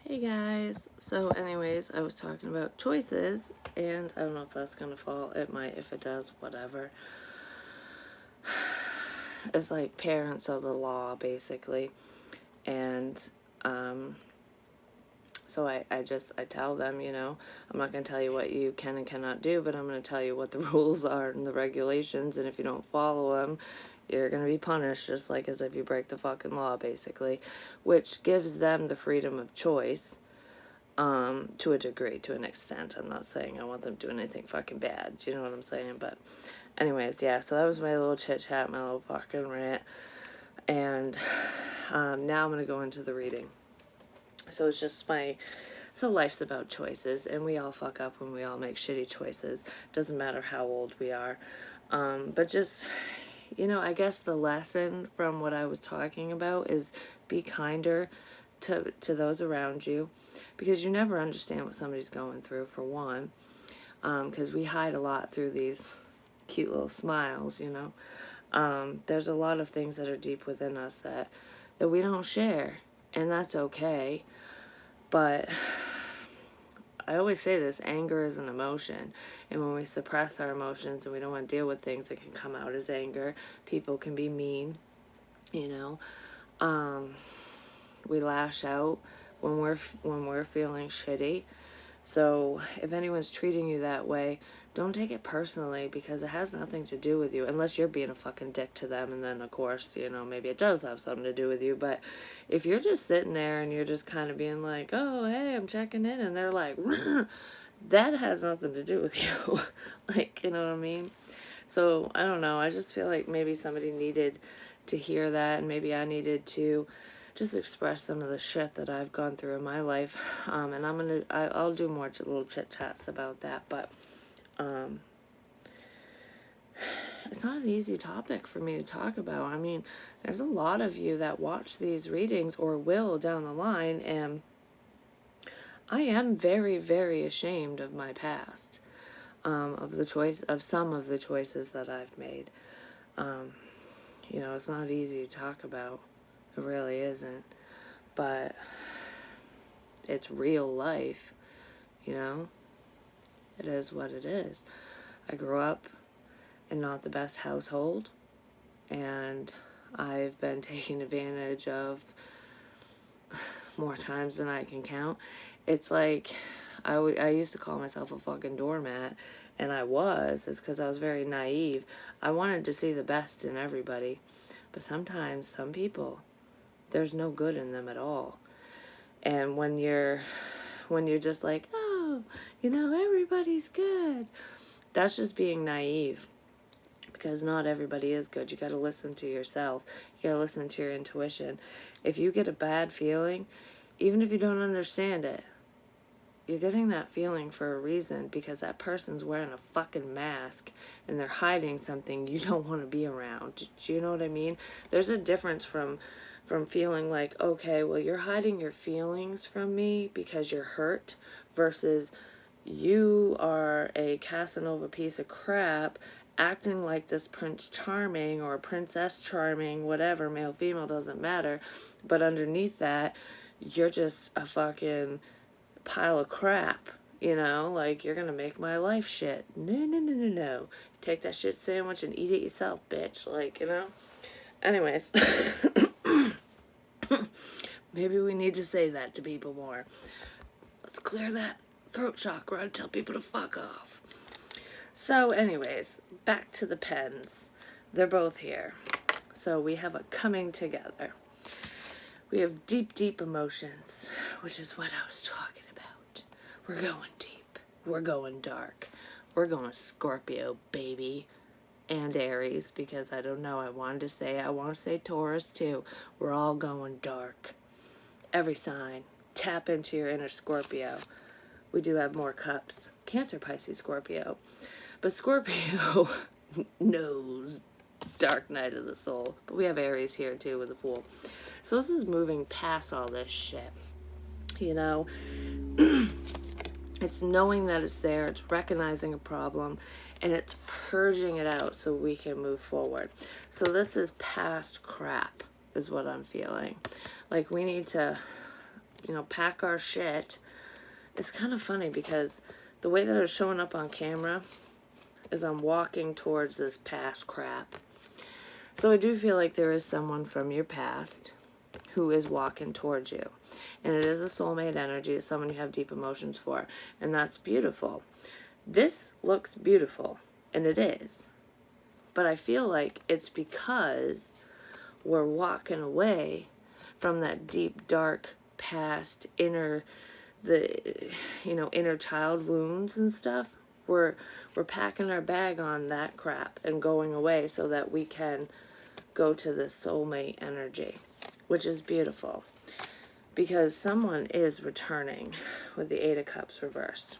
Hey guys, so anyways, I was talking about choices, and I don't know if that's gonna fall. It might. If it does, whatever. It's like parents of the law, basically. And so I tell them, I'm not gonna tell you what you can and cannot do, but I'm gonna tell you what the rules are and the regulations, and if you don't follow them, you're gonna be punished, just like as if you break the fucking law, basically, which gives them the freedom of choice. To a degree, to an extent. I'm not saying I want them doing anything fucking bad. Do you know what I'm saying? But anyways, yeah, so that was my little chit chat, my little fucking rant. And now I'm going to go into the reading. So it's just so life's about choices, and we all fuck up when we all make shitty choices. Doesn't matter how old we are. But just, I guess the lesson from what I was talking about is be kinder to those around you, because you never understand what somebody's going through, for one, because we hide a lot through these cute little smiles. There's a lot of things that are deep within us that we don't share, and that's okay. But I always say this: anger is an emotion, and when we suppress our emotions and we don't want to deal with things, it can come out as anger. People can be mean, we lash out when we're feeling shitty. So if anyone's treating you that way, don't take it personally, because it has nothing to do with you, unless you're being a fucking dick to them, and then of course, maybe it does have something to do with you. But if you're just sitting there and you're just kind of being like, oh, hey, I'm checking in, and they're like, that has nothing to do with you. Like, you know what I mean? So I don't know, I just feel like maybe somebody needed to hear that, and maybe I needed to just express some of the shit that I've gone through in my life. And I'll do more little chit chats about that. But it's not an easy topic for me to talk about. I mean, there's a lot of you that watch these readings or will down the line, and I am very, very ashamed of my past, of some of the choices that I've made. It's not easy to talk about. It really isn't. But it's real life, It is what it is. I grew up in not the best household, and I've been taken advantage of more times than I can count. It's like, I used to call myself a fucking doormat, and I was. It's because I was very naive. I wanted to see the best in everybody, but sometimes some people, there's no good in them at all. And when you're just like, oh, everybody's good, that's just being naive, because not everybody is good. You got to listen to yourself. You got to listen to your intuition. If you get a bad feeling, even if you don't understand it, you're getting that feeling for a reason, because that person's wearing a fucking mask and they're hiding something you don't want to be around. Do you know what I mean? There's a difference from feeling like, okay, well, you're hiding your feelings from me because you're hurt, versus you are a Casanova piece of crap acting like this Prince Charming or Princess Charming, whatever, male, female, doesn't matter. But underneath that, you're just a fucking pile of crap, like, you're gonna make my life shit. No, no, no, no, no. Take that shit sandwich and eat it yourself, bitch. Like, Anyways. Maybe we need to say that to people more. Let's clear that throat chakra and tell people to fuck off. So anyways, back to the pens. They're both here. So we have a coming together. We have deep, deep emotions, which is what I was talking about. We're going deep. We're going dark. We're going Scorpio, baby. And Aries, because I don't know, I want to say Taurus too. We're all going dark. Every sign. Tap into your inner Scorpio. We do have more cups. Cancer, Pisces, Scorpio. But Scorpio knows dark night of the soul. But we have Aries here too with the Fool. So this is moving past all this shit. It's knowing that it's there, it's recognizing a problem, and it's purging it out so we can move forward. So this is past crap, is what I'm feeling. Like, we need to pack our shit. It's kind of funny because the way that it was showing up on camera is I'm walking towards this past crap. So I do feel like there is someone from your past who is walking towards you. And it is a soulmate energy. It's someone you have deep emotions for. And that's beautiful. This looks beautiful. And it is. But I feel like it's because we're walking away from that deep, dark past inner child wounds and stuff. We're packing our bag on that crap and going away so that we can go to the soulmate energy, which is beautiful because someone is returning with the Eight of Cups reversed.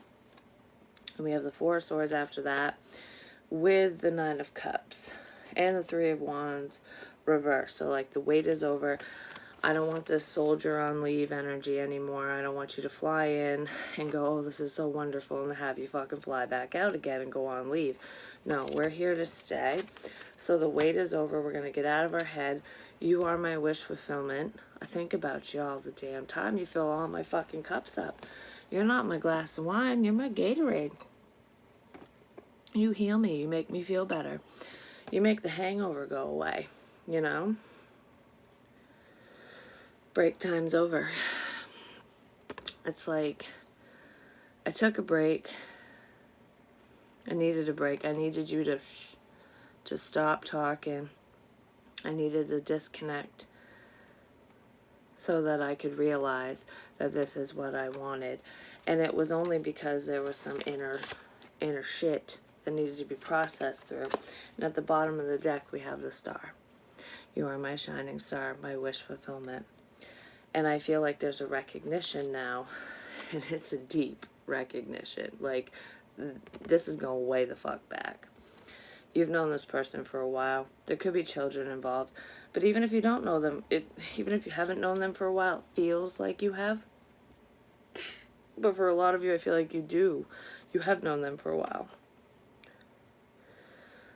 And we have the Four of Swords after that with the Nine of Cups and the Three of Wands reversed. So like the wait is over. I don't want this soldier on leave energy anymore. I don't want you to fly in and go, oh, this is so wonderful, and have you fucking fly back out again and go on leave. No, we're here to stay. So the wait is over. We're going to get out of our head. You are my wish fulfillment. I think about you all the damn time. You fill all my fucking cups up. You're not my glass of wine. You're my Gatorade. You heal me. You make me feel better. You make the hangover go away, Break time's over. It's like I took a break. I needed a break. I needed you to stop talking. I needed to disconnect so that I could realize that this is what I wanted. And it was only because there was some inner shit that needed to be processed through. And at the bottom of the deck we have the star. You are my shining star, my wish fulfillment. And I feel like there's a recognition now, and it's a deep recognition. Like, this is going way the fuck back. You've known this person for a while. There could be children involved. But even if you don't know them, even if you haven't known them for a while, it feels like you have. But for a lot of you, I feel like you do. You have known them for a while.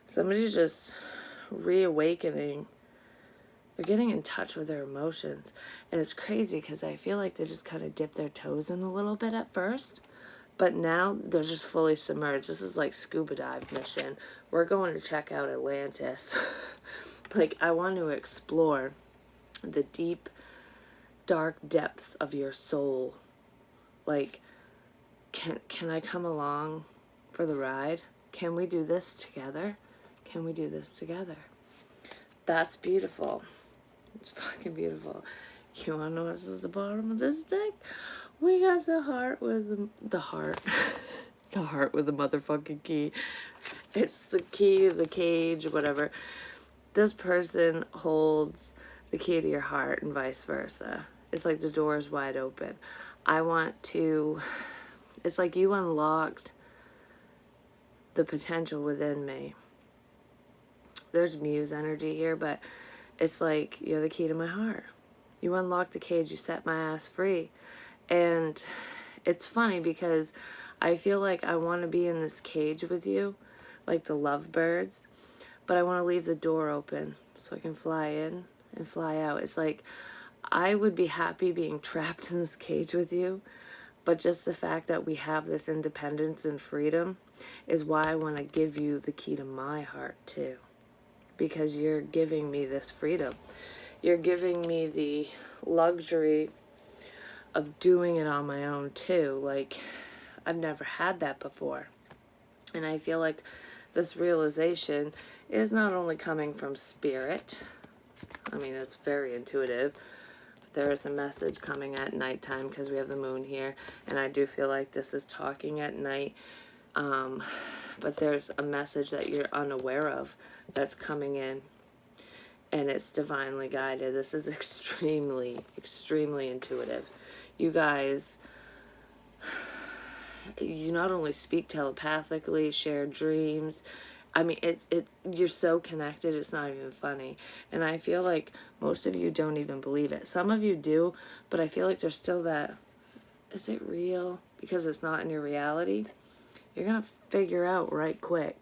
Somebody's just reawakening. They're getting in touch with their emotions. And it's crazy because I feel like they just kind of dip their toes in a little bit at first. But now they're just fully submerged. This is like scuba dive mission. We're going to check out Atlantis. Like, I want to explore the deep, dark depths of your soul. Like, can I come along for the ride? Can we do this together? Can we do this together? That's beautiful. It's fucking beautiful. You wanna know what's at the bottom of this deck? We got the heart with the heart. The heart with the motherfucking key. It's the key, the cage, whatever. This person holds the key to your heart and vice versa. It's like the door is wide open. It's like you unlocked the potential within me. There's muse energy here, but it's like you're the key to my heart. You unlocked the cage, you set my ass free. And it's funny because I feel like I want to be in this cage with you, like the lovebirds, but I want to leave the door open so I can fly in and fly out. It's like I would be happy being trapped in this cage with you, but just the fact that we have this independence and freedom is why I want to give you the key to my heart too. Because you're giving me this freedom. You're giving me the luxury of doing it on my own too. Like, I've never had that before. And I feel like this realization is not only coming from spirit. I mean, it's very intuitive. But there is a message coming at nighttime because we have the moon here. And I do feel like this is talking at night. But there's a message that you're unaware of that's coming in, and it's divinely guided. This is extremely, extremely intuitive. You guys, you not only speak telepathically, share dreams. I mean, you're so connected, it's not even funny. And I feel like most of you don't even believe it. Some of you do, but I feel like there's still that, is it real? Because it's not in your reality. You're going to figure out right quick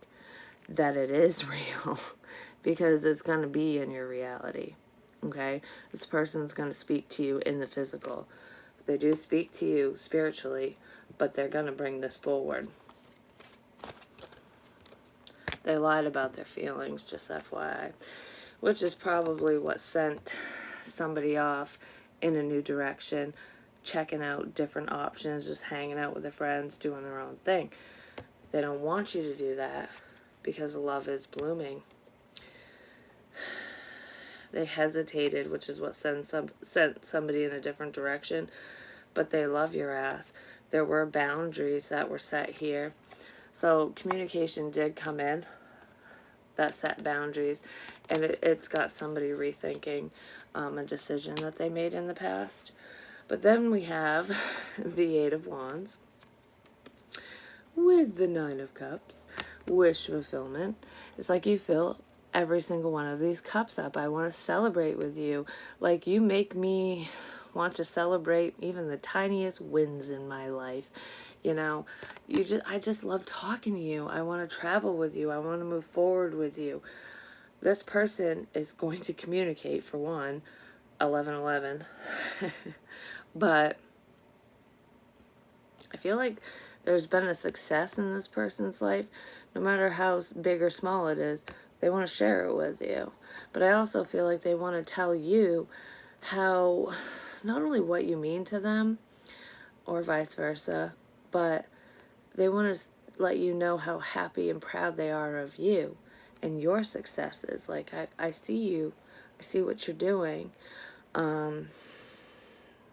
that it is real because it's going to be in your reality, okay? This person's going to speak to you in the physical. They do speak to you spiritually, but they're going to bring this forward. They lied about their feelings, just FYI, which is probably what sent somebody off in a new direction, checking out different options, just hanging out with their friends, doing their own thing. They don't want you to do that because love is blooming. They hesitated, which is what sent somebody in a different direction, but they love your ass. There were boundaries that were set here. So communication did come in that set boundaries, and it's got somebody rethinking a decision that they made in the past. But then we have the Eight of Wands with the Nine of Cups, wish fulfillment. It's like you fill every single one of these cups up. I want to celebrate with you. Like, you make me want to celebrate even the tiniest wins in my life. You know, I just love talking to you. I want to travel with you. I want to move forward with you. This person is going to communicate, for one, 1111. But I feel like there's been a success in this person's life. No matter how big or small it is, they want to share it with you. But I also feel like they want to tell you how, not only what you mean to them, or vice versa, but they want to let you know how happy and proud they are of you and your successes. Like, I see you. I see what you're doing.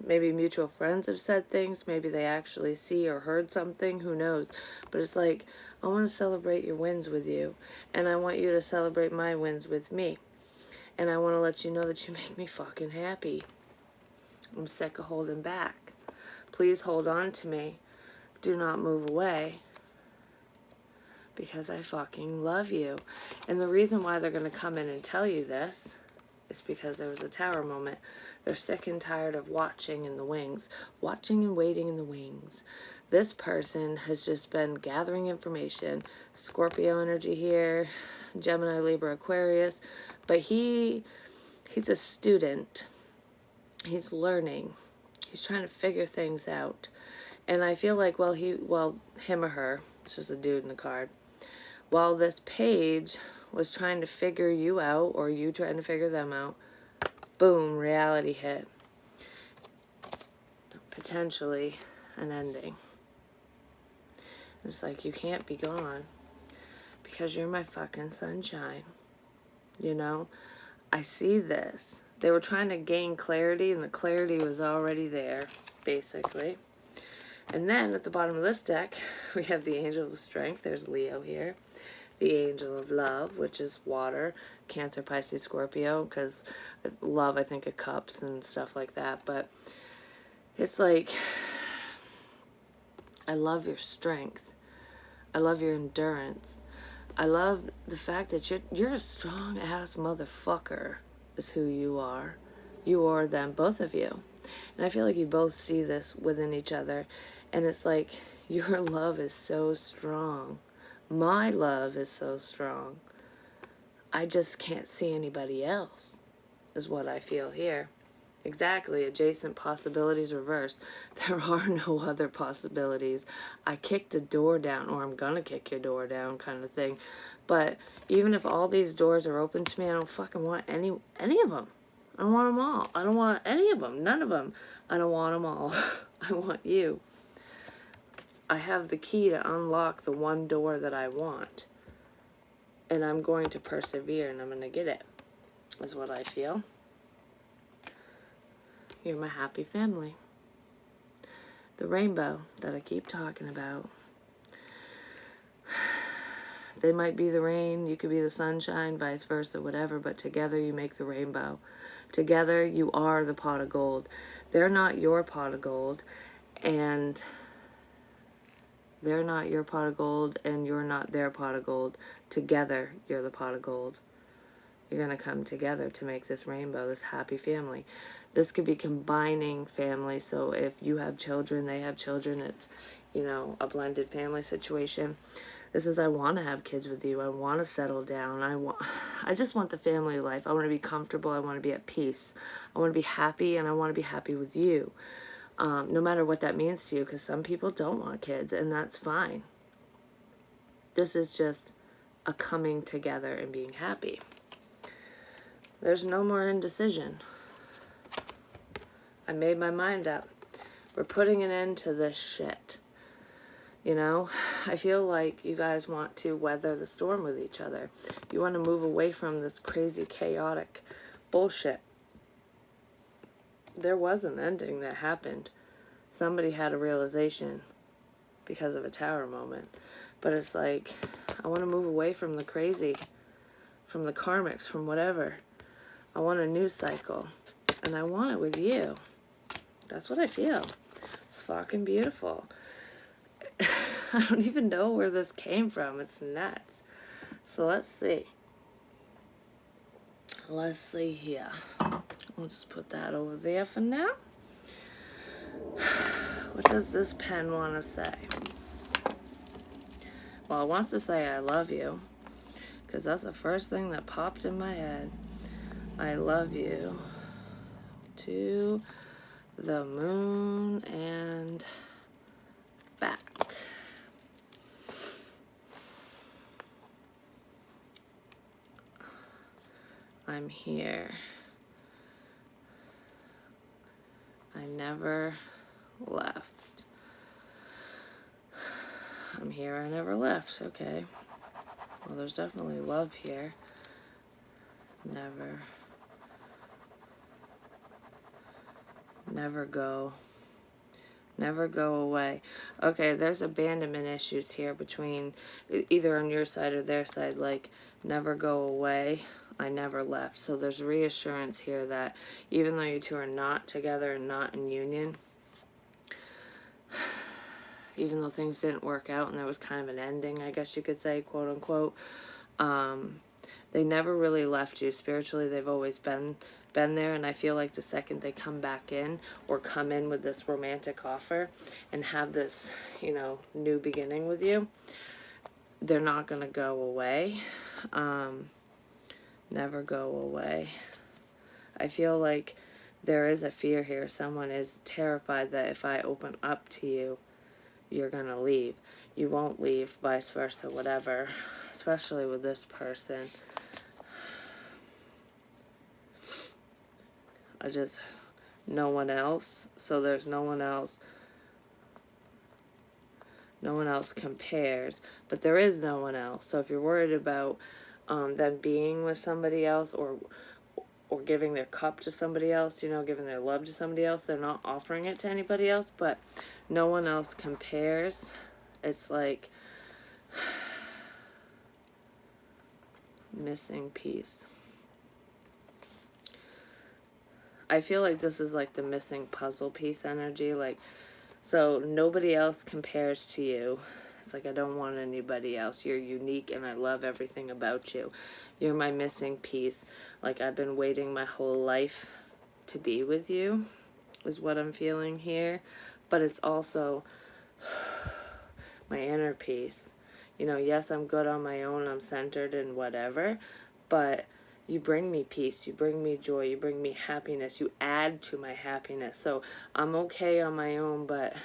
Maybe mutual friends have said things. Maybe they actually see or heard something. Who knows? But it's like, I want to celebrate your wins with you. And I want you to celebrate my wins with me. And I want to let you know that you make me fucking happy. I'm sick of holding back. Please hold on to me. Do not move away. Because I fucking love you. And the reason why they're going to come in and tell you this is because there was a tower moment. They're sick and tired of watching in the wings. Watching and waiting in the wings. This person has just been gathering information. Scorpio energy here. Gemini, Libra, Aquarius. But he's a student. He's learning. He's trying to figure things out. And I feel like, him or her, it's just a dude in the card, while this page was trying to figure you out, or you trying to figure them out, boom, reality hit. Potentially an ending. It's like, you can't be gone because you're my fucking sunshine. You know? I see this. They were trying to gain clarity, and the clarity was already there, basically. And then at the bottom of this deck, we have the Angel of Strength. There's Leo here. The Angel of Love, which is water. Cancer, Pisces, Scorpio. Because love, I think, of cups and stuff like that. But it's like, I love your strength. I love your endurance. I love the fact that you're a strong-ass motherfucker is who you are. You are them, both of you. And I feel like you both see this within each other. And it's like, your love is so strong. My love is so strong. I just can't see anybody else, is what I feel here. Exactly, adjacent possibilities reversed. There are no other possibilities. I kicked a door down, or I'm gonna kick your door down, kind of thing. But even if all these doors are open to me, I don't fucking want any of them. I don't want them all. I don't want any of them. None of them. I don't want them all. I want you. I have the key to unlock the one door that I want. And I'm going to persevere, and I'm going to get it, is what I feel. You're my happy family. The rainbow that I keep talking about. They might be the rain, you could be the sunshine, vice versa, whatever, but together you make the rainbow. Together you are the pot of gold. They're not your pot of gold, and they're not your pot of gold, and you're not their pot of gold. Together, you're the pot of gold. You're going to come together to make this rainbow, this happy family. This could be combining families, so if you have children, they have children, it's, a blended family situation. This is, I want to have kids with you. I want to settle down. I just want the family life. I want to be comfortable. I want to be at peace. I want to be happy, and I want to be happy with you. no matter what that means to you, because some people don't want kids, and that's fine. This is just a coming together and being happy. There's no more indecision. I made my mind up. We're putting an end to this shit. You know, I feel like you guys want to weather the storm with each other. You want to move away from this crazy, chaotic bullshit. There was an ending that happened. Somebody had a realization because of a tower moment. But it's like, I want to move away from the crazy, from the karmics, from whatever. I want a new cycle. And I want it with you. That's what I feel. It's fucking beautiful. I don't even know where this came from. It's nuts. So let's see. Let's see here. We'll just put that over there for now. What does this pen want to say? Well, it wants to say I love you, because that's the first thing that popped in my head. I love you to the moon and back. I'm here. I never left. I'm here, I never left. Okay. Well, there's definitely love here. Never go. Never go away. Okay, there's abandonment issues here between either on your side or their side. Like, never go away. I never left. So there's reassurance here that even though you two are not together and not in union, even though things didn't work out and there was kind of an ending, I guess you could say, quote unquote, they never really left you. Spiritually, they've always been there, and I feel like the second they come back in or come in with this romantic offer and have this, you know, new beginning with you, they're not going to go away. Never go away. I feel like there is a fear here. Someone is terrified that if I open up to you, you're going to leave. You won't leave, vice versa, whatever, especially with this person. No one else. So there's no one else. No one else compares. But there is no one else. So if you're worried about them being with somebody else or giving their cup to somebody else, you know, giving their love to somebody else, they're not offering it to anybody else, but no one else compares. It's like missing piece. I feel like this is like the missing puzzle piece energy. Like, so nobody else compares to you. It's like, I don't want anybody else. You're unique and I love everything about you. You're my missing piece. Like, I've been waiting my whole life to be with you, is what I'm feeling here. But it's also my inner peace. You know, yes, I'm good on my own. I'm centered and whatever. But you bring me peace, you bring me joy, you bring me happiness, you add to my happiness. So I'm okay on my own, but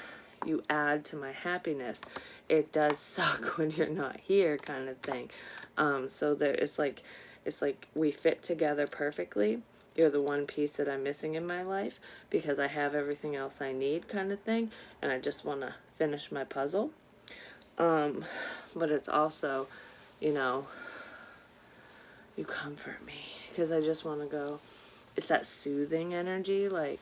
you add to my happiness. It does suck when you're not here, kind of thing. So there, it's like we fit together perfectly. You're the one piece that I'm missing in my life because I have everything else I need, kind of thing, and I just want to finish my puzzle. But it's also, you know, you comfort me because I just want to go. It's that soothing energy, like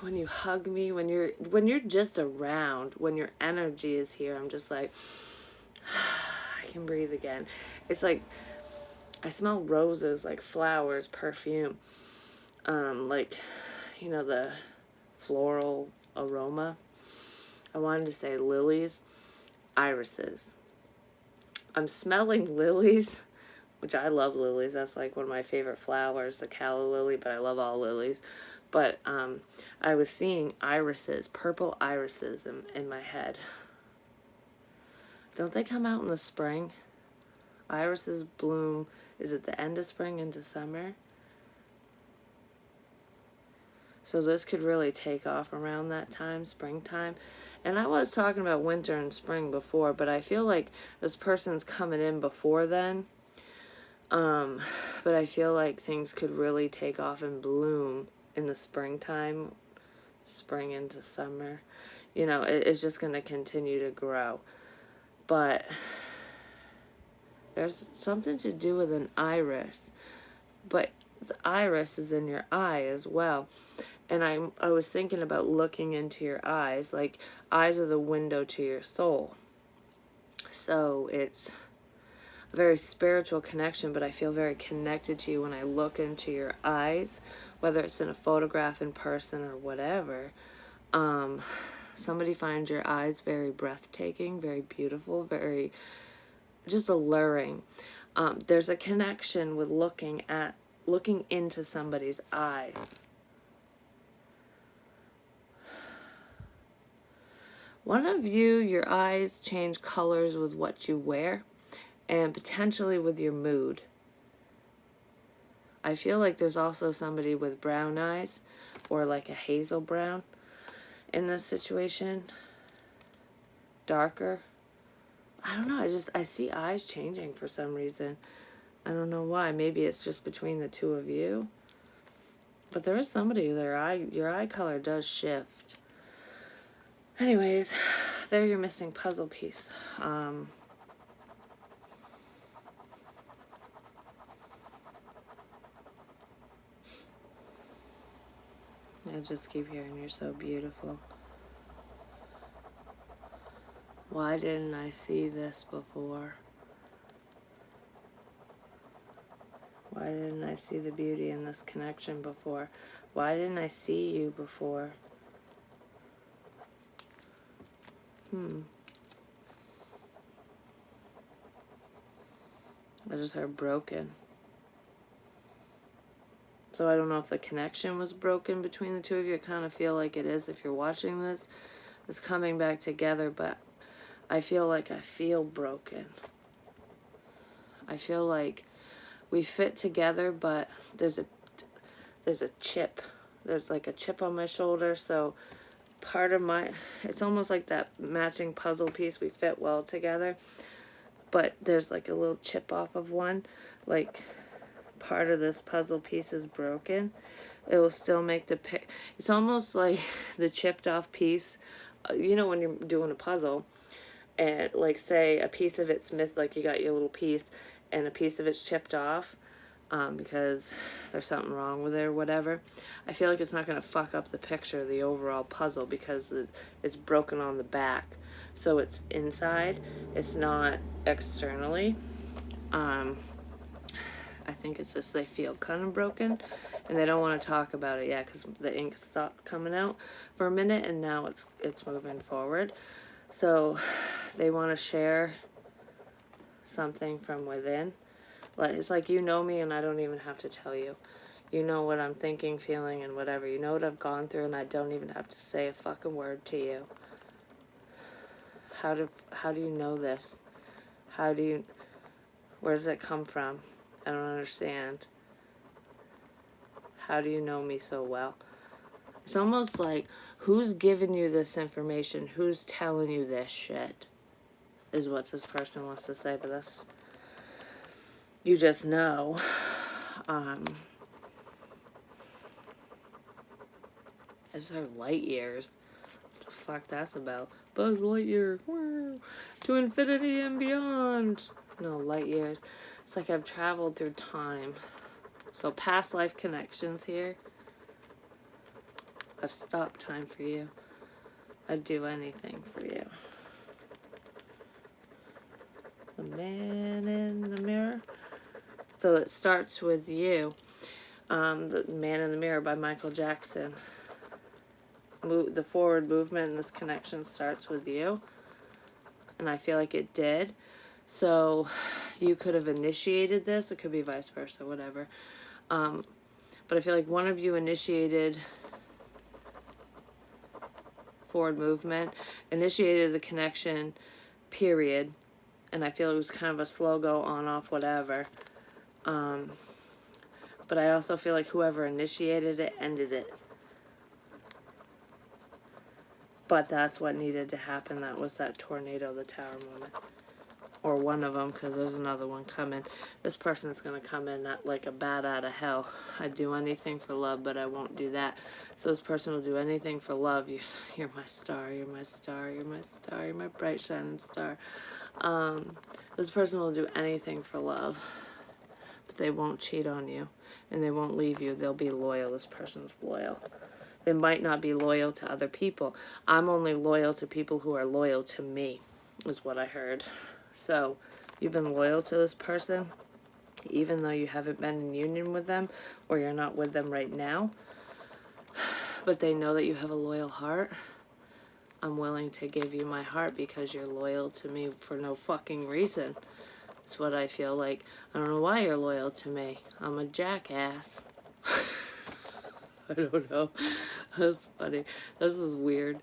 when you hug me, when you're just around, when your energy is here, I'm just like, I can breathe again. It's like I smell roses, like flowers, perfume, like, you know, the floral aroma. I wanted to say lilies, irises. I'm smelling lilies, which I love lilies. That's like one of my favorite flowers, the calla lily, but I love all lilies. But I was seeing irises, purple irises in my head. Don't they come out in the spring? Irises bloom, is it the end of spring into summer? So this could really take off around that time, springtime. And I was talking about winter and spring before, but I feel like this person's coming in before then. But I feel like things could really take off and bloom in the springtime, spring into summer. You know, it's just going to continue to grow. But there's something to do with an iris. But the iris is in your eye as well. And I was thinking about looking into your eyes. Like, eyes are the window to your soul. So it's a very spiritual connection, but I feel very connected to you when I look into your eyes, whether it's in a photograph, in person, or whatever. Somebody finds your eyes very breathtaking, very beautiful, very just alluring. There's a connection with looking into somebody's eyes. One of you, your eyes change colors with what you wear and potentially with your mood. I feel like there's also somebody with brown eyes or like a hazel brown in this situation. Darker. I don't know. I see eyes changing for some reason. I don't know why. Maybe it's just between the two of you. But there is somebody, your eye color does shift. Anyways, they're your missing puzzle piece. I just keep hearing you're so beautiful. Why didn't I see this before? Why didn't I see the beauty in this connection before? Why didn't I see you before? I just heard broken. So I don't know if the connection was broken between the two of you. I kind of feel like it is if you're watching this. It's coming back together, but I feel like I feel broken. I feel like we fit together, but there's a chip. There's like a chip on my shoulder, so part of it's almost like that matching puzzle piece. We fit well together, but there's like a little chip off of one. Like, part of this puzzle piece is broken. It will still make the pic. It's almost like the chipped off piece. You know when you're doing a puzzle, and like say a piece of it's missed, like you got your little piece, and a piece of it's chipped off, because there's something wrong with it or whatever. I feel like it's not going to fuck up the picture, the overall puzzle, because it's broken on the back. So it's inside, it's not externally. I think it's just they feel kind of broken, and they don't want to talk about it yet because the ink stopped coming out for a minute, and now it's moving forward. So they want to share something from within. It's like, you know me and I don't even have to tell you. You know what I'm thinking, feeling, and whatever. You know what I've gone through, and I don't even have to say a fucking word to you. How do you know this? Where does it come from? I don't understand. How do you know me so well? It's almost like, who's giving you this information? Who's telling you this shit? Is what this person wants to say, but that's... You just know. It's our light years. What the fuck that's about? Buzz Lightyear. To infinity and beyond. No, light years. It's like I've traveled through time. So past life connections here. I've stopped time for you. I'd do anything for you. The Man in the Mirror. So it starts with you. The Man in the Mirror by Michael Jackson. The forward movement in this connection starts with you. And I feel like it did. So you could have initiated this. It could be vice versa, whatever. But I feel like one of you initiated forward movement, initiated the connection, period. And I feel it was kind of a slow go, on, off, whatever. But I also feel like whoever initiated it ended it. But that's what needed to happen. That was that tornado, the tower moment. Or one of them, because there's another one coming. This person's going to come in like a bat out of hell. I'd do anything for love, but I won't do that. So this person will do anything for love. You're my star, you're my star, you're my star, you're my bright shining star. This person will do anything for love, but they won't cheat on you, and they won't leave you. They'll be loyal. This person's loyal. They might not be loyal to other people. I'm only loyal to people who are loyal to me, is what I heard. So, you've been loyal to this person, even though you haven't been in union with them, or you're not with them right now. But they know that you have a loyal heart. I'm willing to give you my heart because you're loyal to me for no fucking reason. It's what I feel like. I don't know why you're loyal to me. I'm a jackass. I don't know. That's funny. This is weird.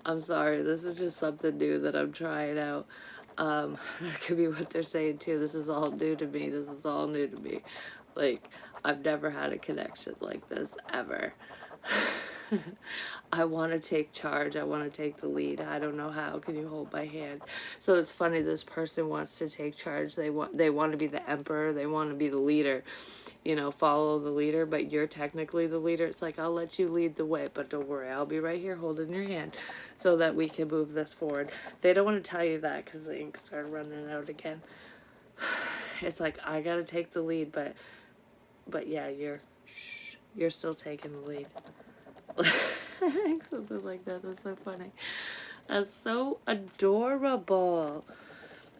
I'm sorry. This is just something new that I'm trying out. That could be what they're saying too. This is all new to me. This is all new to me. Like, I've never had a connection like this, ever. I want to take charge. I want to take the lead. I don't know how. Can you hold my hand? So it's funny. This person wants to take charge. They want to be the emperor. They want to be the leader. You know, follow the leader, but you're technically the leader. It's like, I'll let you lead the way, but don't worry, I'll be right here holding your hand so that we can move this forward. They don't want to tell you that because the ink started running out again. It's like, I gotta take the lead, but yeah, you're still taking the lead. Something like that. That's so funny. That's so adorable.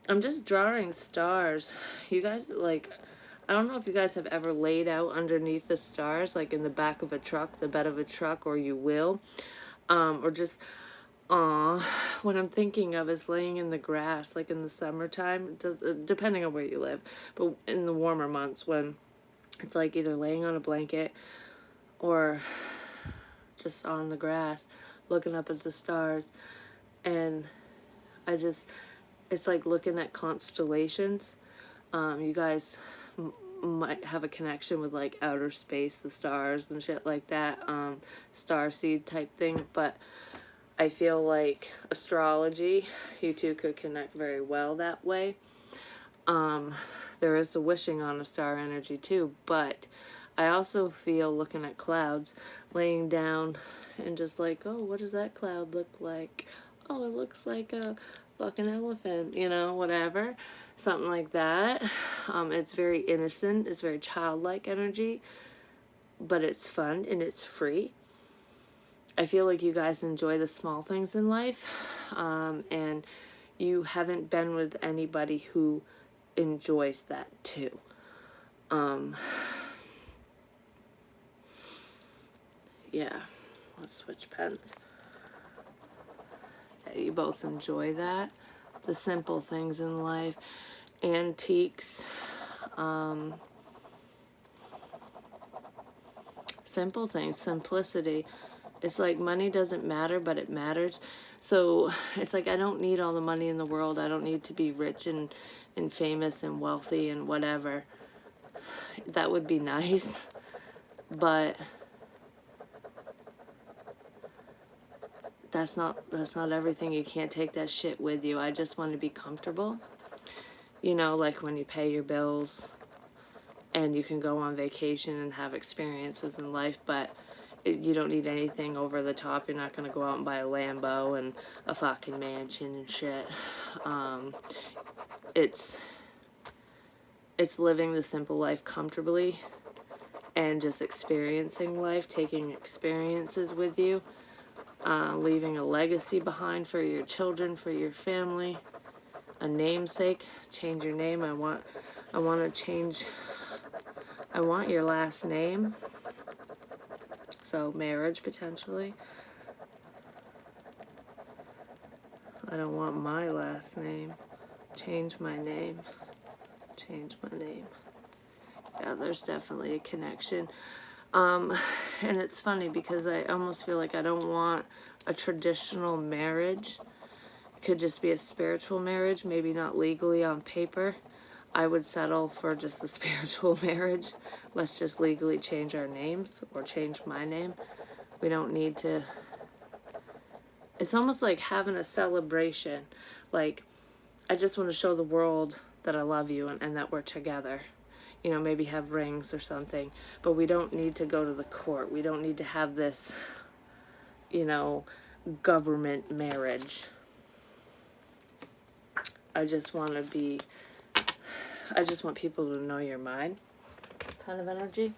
I'm just drawing stars. You guys, like, I don't know if you guys have ever laid out underneath the stars, like in the back of a truck, the bed of a truck, or you will. Or just, what I'm thinking of is laying in the grass, like in the summertime, depending on where you live. But in the warmer months when it's like either laying on a blanket or just on the grass, looking up at the stars. And it's like looking at constellations. You guys might have a connection with like outer space, the stars and shit like that, star seed type thing, but I feel like astrology, you two could connect very well that way. There is the wishing on a star energy too, but I also feel looking at clouds, laying down and just like, oh, what does that cloud look like? Oh, it looks like a fucking elephant, you know, whatever. Something like that. It's very innocent. It's very childlike energy, but it's fun and it's free. I feel like you guys enjoy the small things in life, and you haven't been with anybody who enjoys that too. Yeah, let's switch pens. Yeah, you both enjoy that. The simple things in life, antiques, simple things, simplicity. It's like money doesn't matter, but it matters. So it's like, I don't need all the money in the world. I don't need to be rich and famous and wealthy and whatever. That would be nice, but that's not everything. You can't take that shit with you. I just want to be comfortable. You know, like when you pay your bills and you can go on vacation and have experiences in life, but you don't need anything over the top. You're not going to go out and buy a Lambo and a fucking mansion and shit. It's living the simple life comfortably and just experiencing life, taking experiences with you, leaving a legacy behind for your children, for your family, a namesake. Change your name. I want your last name. So marriage potentially. I don't want my last name. Change my name. Change my name. Yeah, there's definitely a connection. And it's funny because I almost feel like I don't want a traditional marriage. It could just be a spiritual marriage, maybe not legally on paper. I would settle for just a spiritual marriage. Let's just legally change our names or change my name. We don't need to. it's almost like having a celebration. Like, I just want to show the world that I love you and that we're together. You know, maybe have rings or something. But we don't need to go to the court. We don't need to have this, you know, government marriage. I just want people to know you're mine kind of energy.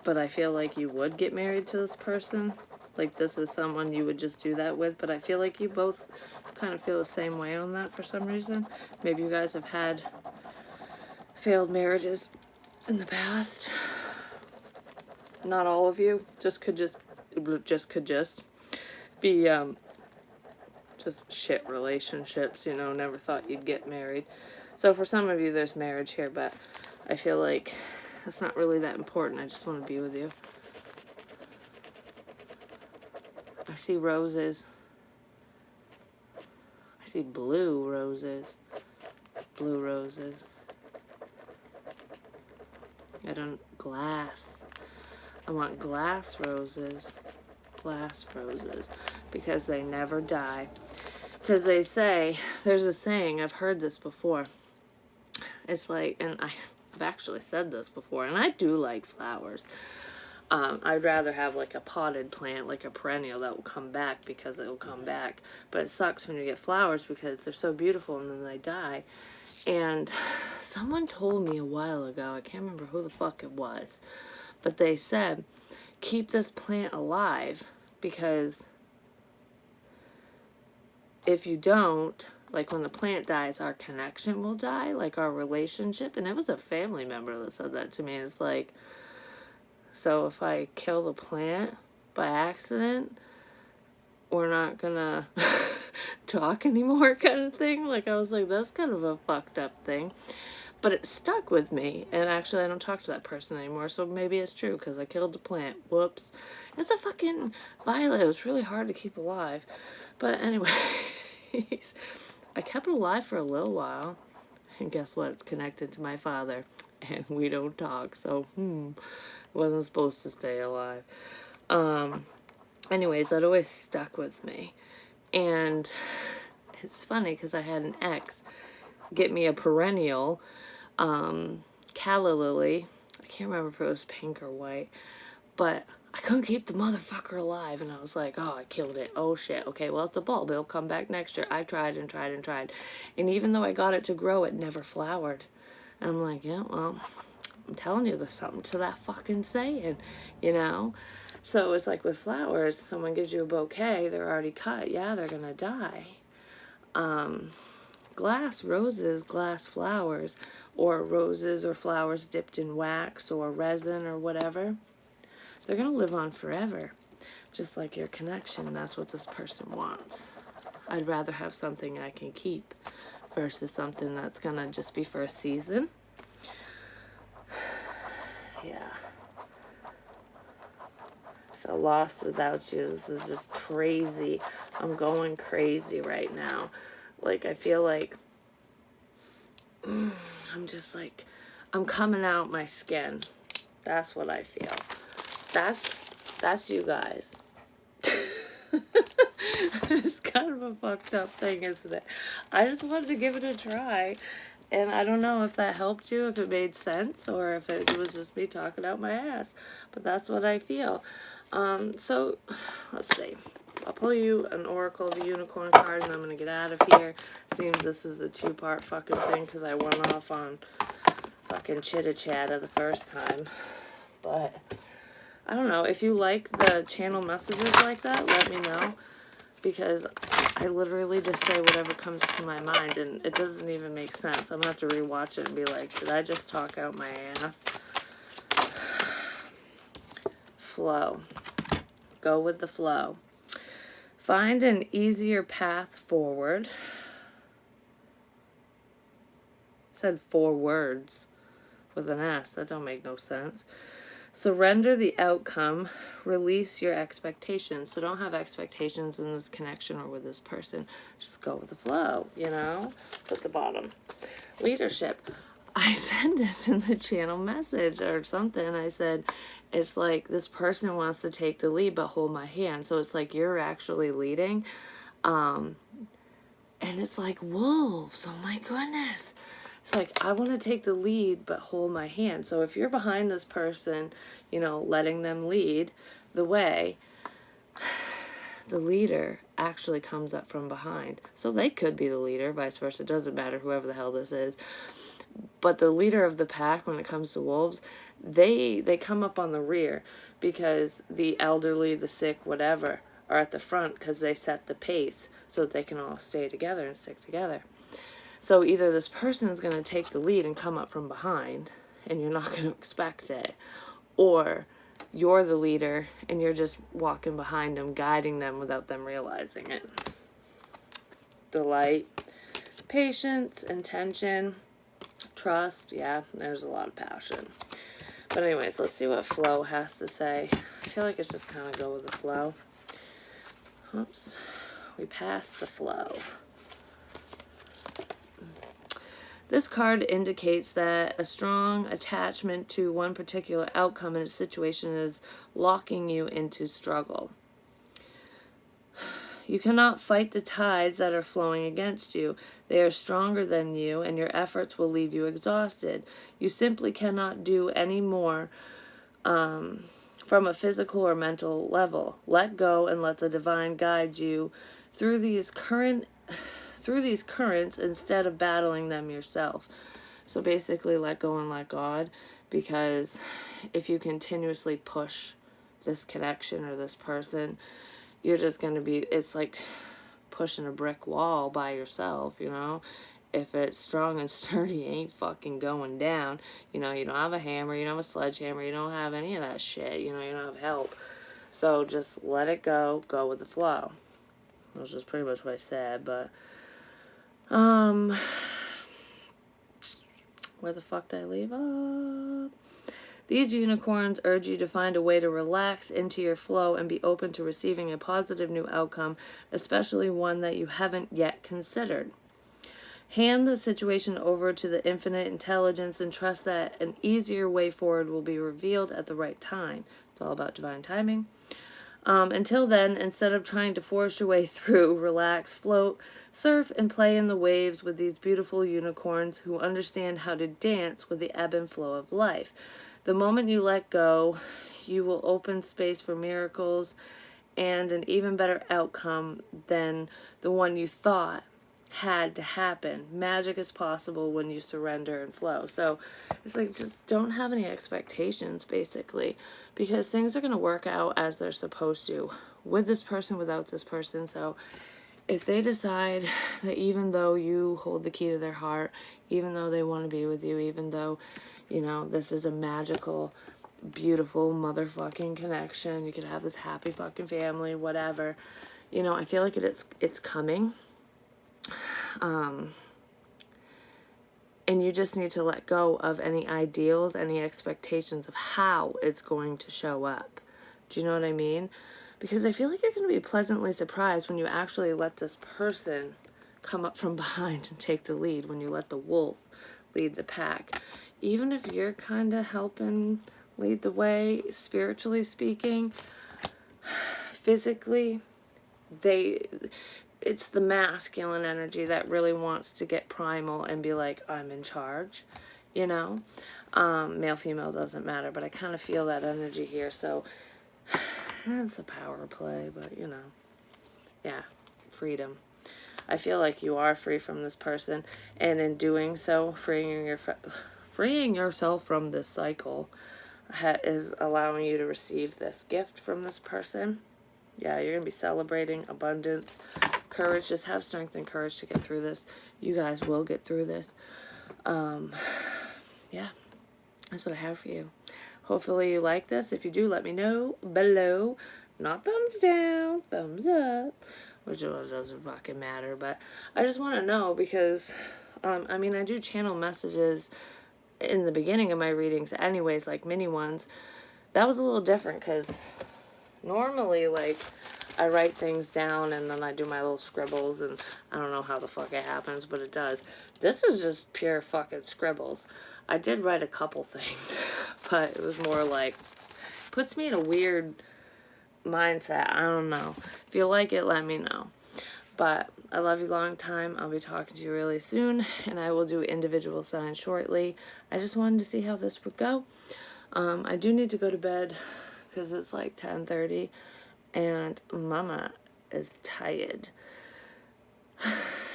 But I feel like you would get married to this person. Like, this is someone you would just do that with. But I feel like you both kind of feel the same way on that for some reason. Maybe you guys have had failed marriages in the past. Not all of you. Could just be just shit relationships, you know, never thought you'd get married. So for some of you there's marriage here, but I feel like it's not really that important. I just want to be with you. I see roses. I see blue roses. Blue roses. Glass. I want glass roses. Glass roses. Because they never die. Because they say, there's a saying, I've heard this before. It's like, and I've actually said this before, and I do like flowers. I'd rather have like a potted plant, like a perennial that will come back because it will come back. But it sucks when you get flowers because they're so beautiful and then they die. And someone told me a while ago, I can't remember who the fuck it was, but they said, keep this plant alive because if you don't, like when the plant dies, our connection will die, like our relationship. And it was a family member that said that to me. It's like, so if I kill the plant by accident, we're not gonna talk anymore kind of thing. Like, I was like, that's kind of a fucked up thing. But it stuck with me. And actually, I don't talk to that person anymore. So maybe it's true because I killed the plant. Whoops. It's a fucking violet. It was really hard to keep alive. But anyway, I kept it alive for a little while. And guess what? It's connected to my father. And we don't talk. So, wasn't supposed to stay alive. Anyways, that always stuck with me. And it's funny because I had an ex get me a perennial calla lily. I can't remember if it was pink or white, but I couldn't keep the motherfucker alive, and I was like, oh, I killed it. Oh shit. Okay, well, it's a bulb. It'll come back next year. I tried and tried and tried, and even though I got it to grow, it never flowered. And I'm like, yeah, well, I'm telling you, there's something to that fucking saying, you know. So it's like with flowers, someone gives you a bouquet, they're already cut. Yeah, they're gonna die. Glass roses, glass flowers, or roses or flowers dipped in wax or resin or whatever, they're going to live on forever. Just like your connection, that's what this person wants. I'd rather have something I can keep versus something that's going to just be for a season. Yeah. I feel lost without you. This is just crazy. I'm going crazy right now. Like, I feel like I'm just like, I'm coming out my skin. That's what I feel. That's you guys. It's kind of a fucked up thing, isn't it? I just wanted to give it a try. And I don't know if that helped you, if it made sense, or if it was just me talking out my ass. But that's what I feel. So, let's see. I'll pull you an Oracle of the Unicorn card, and I'm going to get out of here. Seems this is a two-part fucking thing, because I went off on fucking chitter-chatter the first time. But, I don't know. If you like the channel messages like that, let me know. Because I literally just say whatever comes to my mind, and it doesn't even make sense. I'm going to have to rewatch it and be like, did I just talk out my ass? Flow. Go with the flow. Find an easier path forward. Said 4 words with an S. That don't make no sense. Surrender the outcome. Release your expectations. So don't have expectations in this connection or with this person. Just go with the flow, you know? It's at the bottom. Leadership. I said this in the channel message or something. I said, it's like this person wants to take the lead, but hold my hand. So it's like you're actually leading. And it's like wolves. Oh my goodness. It's like, I want to take the lead, but hold my hand. So if you're behind this person, you know, letting them lead the way, the leader actually comes up from behind. So they could be the leader, vice versa. It doesn't matter, whoever the hell this is. But the leader of the pack, when it comes to wolves, they come up on the rear because the elderly, the sick, whatever, are at the front because they set the pace so that they can all stay together and stick together. So either this person is going to take the lead and come up from behind, and you're not going to expect it, or you're the leader and you're just walking behind them, guiding them without them realizing it. Delight, patience, intention, trust. Yeah, there's a lot of passion. But anyways, let's see what flow has to say. I feel like it's just kind of go with the flow. Oops. We passed the flow. This card indicates that a strong attachment to one particular outcome in a situation is locking you into struggle. You cannot fight the tides that are flowing against you. They are stronger than you, and your efforts will leave you exhausted. You simply cannot do any more from a physical or mental level. Let go and let the divine guide you through these currents instead of battling them yourself. So basically, let go and let God, because if you continuously push this connection or this person, you're just going to be, it's like pushing a brick wall by yourself, you know? If it's strong and sturdy, it ain't fucking going down. You know, you don't have a hammer, you don't have a sledgehammer, you don't have any of that shit, you know, you don't have help. So just let it go with the flow. Which is pretty much what I said, but, where the fuck did I leave off? These unicorns urge you to find a way to relax into your flow and be open to receiving a positive new outcome, especially one that you haven't yet considered. Hand the situation over to the infinite intelligence and trust that an easier way forward will be revealed at the right time. It's all about divine timing. Until then, instead of trying to force your way through, relax, float, surf, and play in the waves with these beautiful unicorns who understand how to dance with the ebb and flow of life. The moment you let go, you will open space for miracles and an even better outcome than the one you thought had to happen. Magic is possible when you surrender and flow. So it's like, just don't have any expectations, basically, because things are going to work out as they're supposed to, with this person, without this person. So if they decide that even though you hold the key to their heart, even though they want to be with you, even though, you know, this is a magical, beautiful motherfucking connection, you could have this happy fucking family, whatever, you know, I feel like it's coming. And you just need to let go of any ideals, any expectations of how it's going to show up. Do you know what I mean? Because I feel like you're going to be pleasantly surprised when you actually let this person come up from behind and take the lead, when you let the wolf lead the pack. Even if you're kind of helping lead the way, spiritually speaking, physically, it's the masculine energy that really wants to get primal and be like, I'm in charge, you know? Male, female, doesn't matter, but I kind of feel that energy here, so it's a power play, but, you know, yeah, freedom. I feel like you are free from this person, and in doing so, freeing yourself from this cycle is allowing you to receive this gift from this person. Yeah, you're going to be celebrating abundance, courage. Just have strength and courage to get through this. You guys will get through this. Yeah, that's what I have for you. Hopefully you like this. If you do, let me know below. Not thumbs down, thumbs up, which doesn't fucking matter. But I just want to know because, I mean, I do channel messages in the beginning of my readings anyways, like mini ones. That was a little different because normally, like, I write things down and then I do my little scribbles, and I don't know how the fuck it happens, but it does. This is just pure fucking scribbles. I did write a couple things, but it was more like, puts me in a weird mindset. I don't know. If you like it, let me know. But I love you long time. I'll be talking to you really soon, and I will do individual signs shortly. I just wanted to see how this would go. I do need to go to bed because it's like 10:30, and Mama is tired.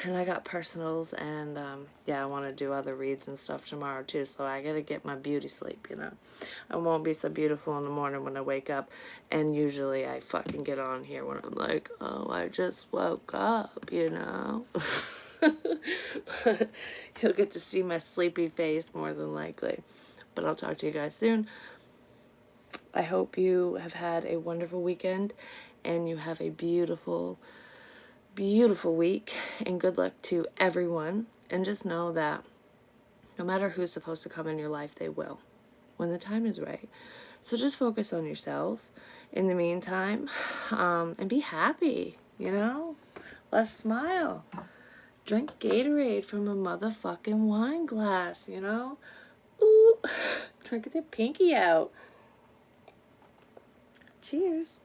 And I got personals, and yeah, I want to do other reads and stuff tomorrow too, so I gotta get my beauty sleep, you know. I won't be so beautiful in the morning when I wake up, and usually I fucking get on here when I'm like, oh, I just woke up, you know. But you'll get to see my sleepy face more than likely. But I'll talk to you guys soon. I hope you have had a wonderful weekend, and you have a beautiful week, and good luck to everyone. And just know that no matter who's supposed to come in your life, they will when the time is right. So just focus on yourself in the meantime, and be happy, you know. Let's smile. Drink Gatorade from a motherfucking wine glass, you know. Ooh, drink with your pinky out. Cheers.